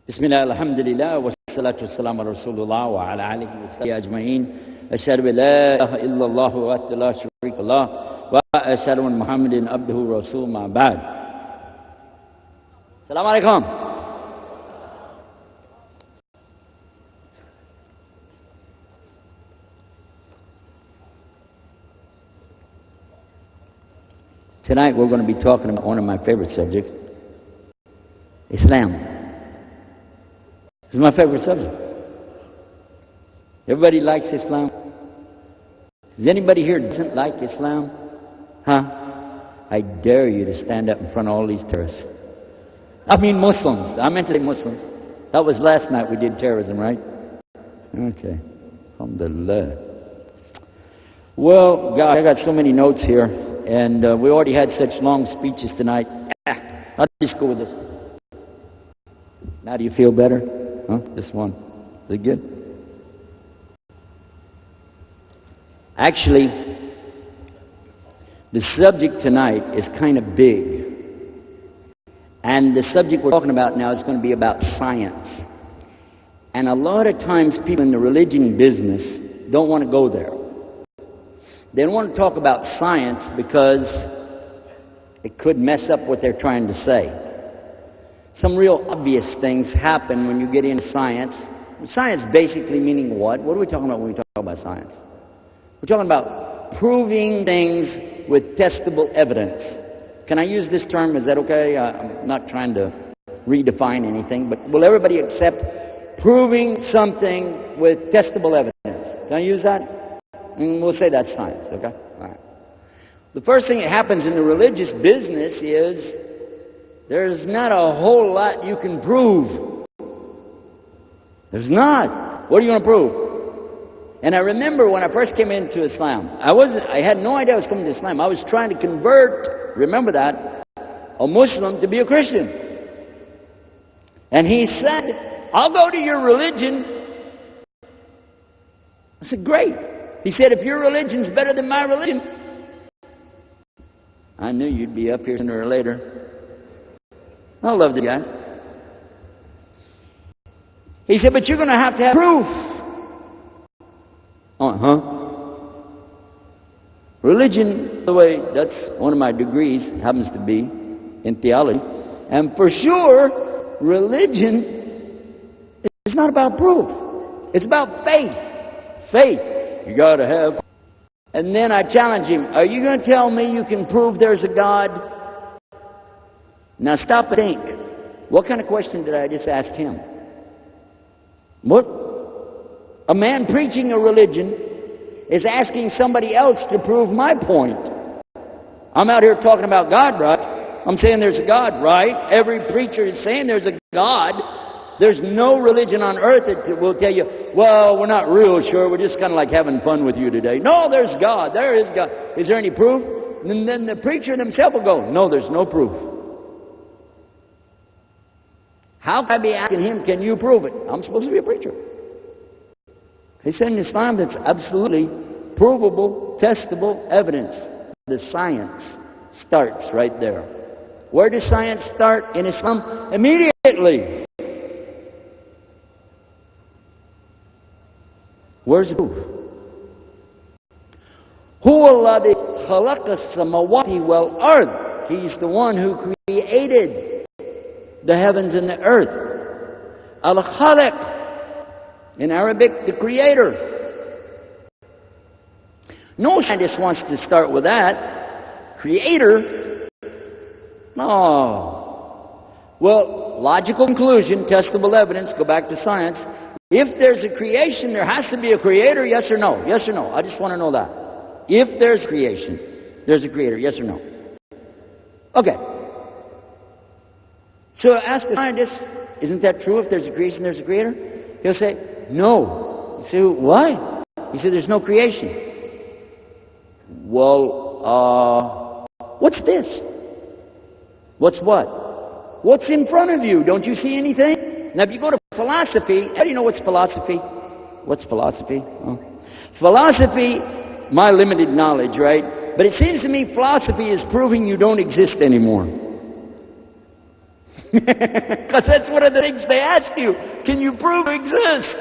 Bismillah, alhamdulillah, wa salatu wassalamu ala rasulullah wa ala alihi wa sahbihi ajma'in. Ashhadu an la ilaha illallah wa ahdahu la sharika lah wa ashhadu anna Muhammadan abduhu wa rasuluhu ma ba'd. Assalamu alaikum. Tonight we're going to be talking about one of my favorite subjects, Islam. This is my favorite subject. Everybody likes Islam. Does anybody here doesn't like Islam? Huh? I dare you to stand up in front of all these terrorists. I mean Muslims. I meant to say Muslims. That was last night we did terrorism, right? Okay. Alhamdulillah. Well, God, I got so many notes here, and we already had such long speeches tonight. I'll just go with this. Now do you feel better? Huh? This one. Is it good? Actually, the subject tonight is kind of big. And the subject we're talking about now is going to be about science. And a lot of times people in the religion business don't want to go there. They don't want to talk about science because it could mess up what they're trying to say. Some real obvious things happen when you get into science. Science basically meaning what? What are we talking about when we talk about science? We're talking about proving things with testable evidence. Can I use this term? Is that okay? I'm not trying to redefine anything, but will everybody accept proving something with testable evidence? Can I use that? We'll say that's science, okay? All right. The first thing that happens in the religious business is there's not a whole lot you can prove. There's not. What are you going to prove? And I remember when I first came into Islam, I had no idea I was coming to Islam. I was trying to convert, remember that, a Muslim to be a Christian. And he said, I'll go to your religion. I said, great. He said, if your religion's better than my religion, I knew you'd be up here sooner or later. I love the guy. He said, but you're going to have proof. Religion, by the way, that's one of my degrees, happens to be in theology. And for sure, religion is not about proof. It's about faith. Faith. You got to have. And then I challenge him, are you going to tell me you can prove there's a God? Now stop and think. What kind of question did I just ask him? What? A man preaching a religion is asking somebody else to prove my point. I'm out here talking about God, right? I'm saying there's a God, right? Every preacher is saying there's a God. There's no religion on earth that will tell you, well, we're not real sure. We're just kind of like having fun with you today. No, there's God. There is God. Is there any proof? And then the preacher himself will go, no, there's no proof. How can I be asking him, can you prove it? I'm supposed to be a preacher. He said in Islam that's absolutely provable, testable evidence. The science starts right there. Where does science start in Islam? Immediately. Where's the proof? Huwa alladhi khalaqa as-samawati wal ard. He's the one who created the heavens and the earth. Al-Khaliq, in Arabic, the creator. No scientist wants to start with that. Creator? No. Well, logical conclusion, testable evidence, go back to science. If there's a creation, there has to be a creator, yes or no? Yes or no? I just want to know that. If there's creation, there's a creator, yes or no? Okay. So ask a scientist, isn't that true? If there's a creation, there's a creator? He'll say, no. You say, why? He said, there's no creation. Well, what's this? What's what? What's in front of you? Don't you see anything? Now, if you go to philosophy, how do you know what's philosophy? What's philosophy? Oh. Philosophy, my limited knowledge, right? But it seems to me philosophy is proving you don't exist anymore. Because that's one of the things they ask you. Can you prove you exist?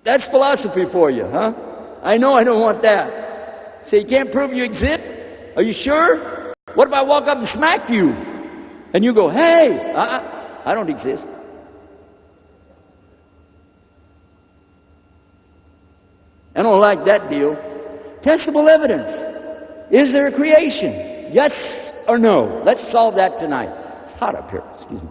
That's philosophy for you, huh? I know I don't want that. So you can't prove you exist? Are you sure? What if I walk up and smack you? And you go, hey, I don't exist. I don't like that deal. Testable evidence. Is there a creation? Yes or no? Let's solve that tonight. It's hot up here. Excuse me.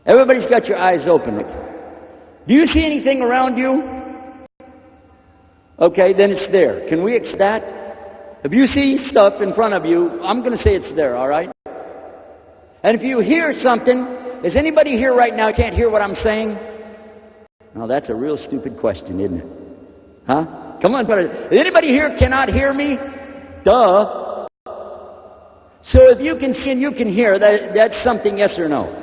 Everybody's got your eyes open. Do you see anything around you? Okay, then it's there. Can we accept that? If you see stuff in front of you, I'm going to say it's there, all right? And if you hear something, is anybody here right now who can't hear what I'm saying? No, that's a real stupid question, isn't it? Huh? Come on, is anybody here cannot hear me? Duh. So if you can see and you can hear, that's something, yes or no?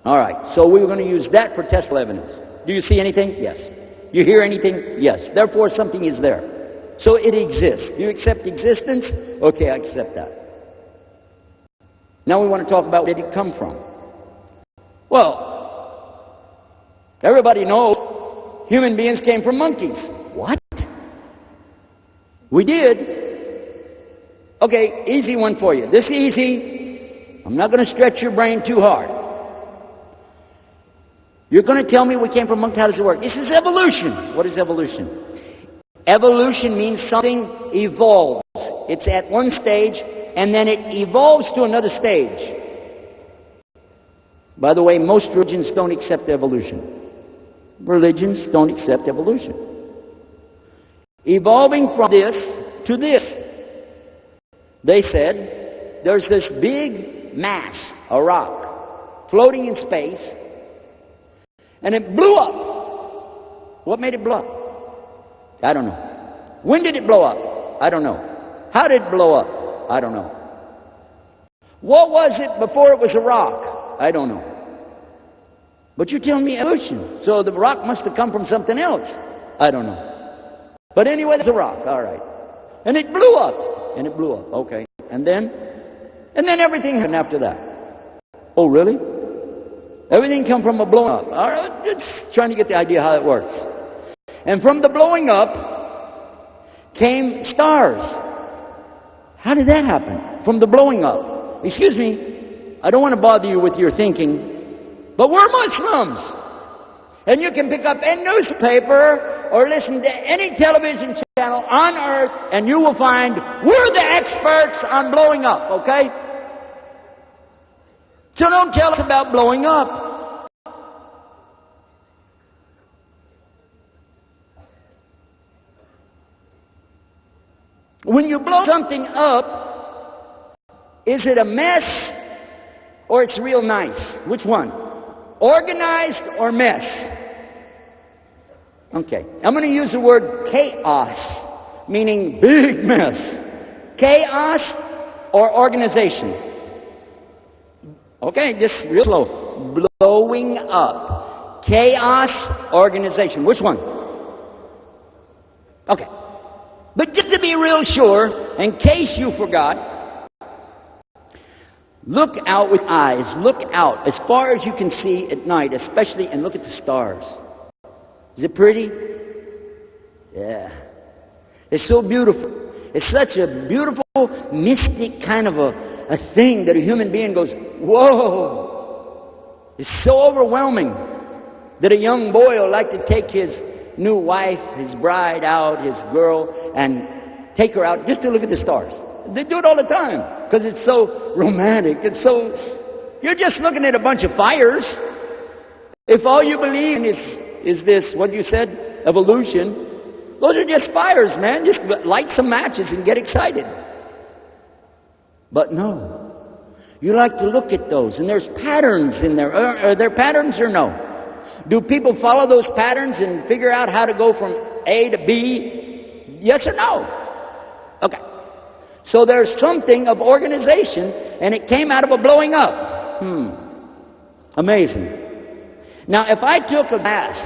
All right, so we were going to use that for testable evidence. Do you see anything? Yes. Do you hear anything? Yes. Therefore, something is there. So it exists. Do you accept existence? Okay, I accept that. Now we want to talk about where did it come from? Well, everybody knows human beings came from monkeys. What? We did. Okay, easy one for you. This is easy. I'm not going to stretch your brain too hard. You're going to tell me we came from monkeys. How does it work? This is evolution. What is evolution? Evolution means something evolves. It's at one stage, and then it evolves to another stage. By the way, most religions don't accept evolution. Religions don't accept evolution. Evolving from this to this. They said, there's this big mass, a rock, floating in space, and it blew up. What made it blow up? I don't know. When did it blow up? I don't know. How did it blow up? I don't know. What was it before it was a rock? I don't know. But you're telling me evolution. So the rock must have come from something else. I don't know. But anyway, it's a rock. All right. And it blew up. And it blew up. Okay. And then everything happened after that. Oh, really? Everything come from a blowing up. All right, just trying to get the idea how it works. And from the blowing up came stars. How did that happen? From the blowing up. Excuse me, I don't want to bother you with your thinking, but we're Muslims. And you can pick up any newspaper or listen to any television channel on earth, and you will find we're the experts on blowing up, okay? So don't tell us about blowing up. When you blow something up, is it a mess or it's real nice? Which one? Organized or mess? Okay, I'm going to use the word chaos, meaning big mess. Chaos or organization? Okay, just real slow. Blowing up. Chaos, organization. Which one? Okay. But just to be real sure, in case you forgot, look out with eyes. Look out as far as you can see at night, especially, and look at the stars. Is it pretty? Yeah. It's so beautiful. It's such a beautiful, mystic kind of a thing that a human being goes, whoa! It's so overwhelming that a young boy will like to take his new wife, his bride out, his girl, and take her out just to look at the stars. They do it all the time because it's so romantic. It's so, you're just looking at a bunch of fires. If all you believe in is this, what you said, evolution, those are just fires, man. Just light some matches and get excited. But no, you like to look at those, and there's patterns in there. Are there patterns or no? Do people follow those patterns and figure out how to go from A to B? Yes or no? Okay. So there's something of organization, and it came out of a blowing up. Amazing. Now, if I took a glass